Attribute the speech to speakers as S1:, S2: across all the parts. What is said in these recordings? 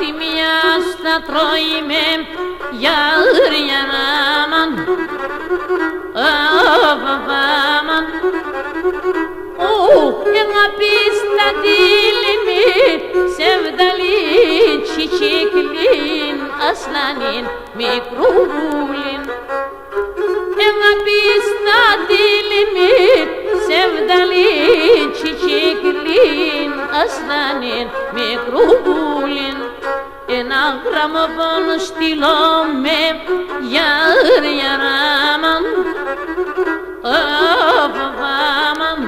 S1: θυμίας θα τρώει με γιάρια νάμαν, αβαβάμαν. Εγαπής τα δίλημι, Σεβνταλίν, τσιτσίκλιν, ασλανίν, μικρούλιν. Εγαπής τα δίλημι, Σεβνταλίν, τσιτσίκλιν, ασλανίν, μικρούλιν. Ένα γραμμόφων στείλω με γιάρια ράμαν, αβαβάμαν.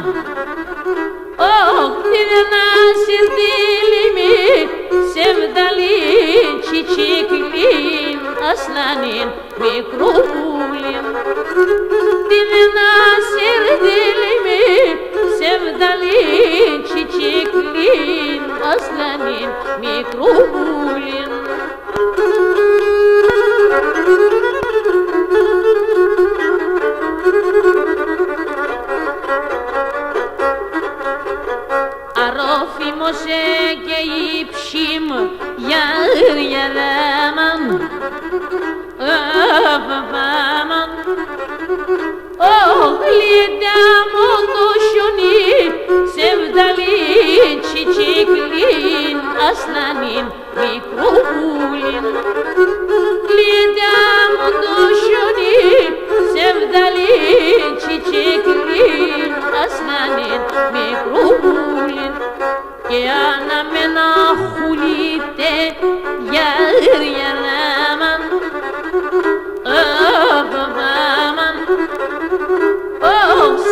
S1: Την ένα σιρδίλημι, Σεβνταλίν, τσιτσίκλιν, ασλανίν, μικρούλιν. Την ένα σιρδίλημι, Σεβνταλίν, τσιτσίκλιν, ασλανίν, μικρούλιν. Αρρόφημος και ύψιμ γιάρια ράμαν, αβαβάμαν. Γλυντά μου το σιονί, Σεβνταλίν, τσιτσίκλιν, ασλανίν, μικρούλιν. Γλυντά μου το σιονί, Σεβνταλίν, τσιτσίκλιν, ασλανίν, μικρούλιν. Και αναμένα χουλίτε γιάρια ράμαν, αβαβάμαν.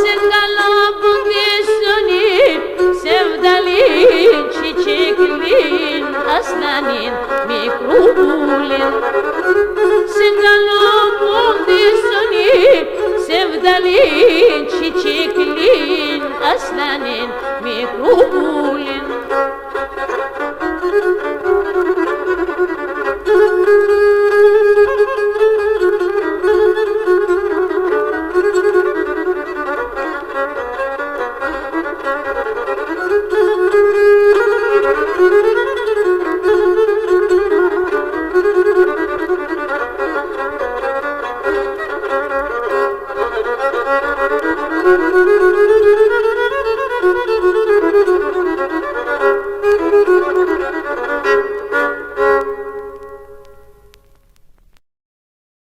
S1: Σε καλό ποντίσονι, Σεβνταλίν, τσιτσίκλιν, ασλανίν, μικρούλιν. Σε καλό ποντίσονι, Σεβνταλίν, τσιτσίκλιν, ασλανίν, μικρούλιν.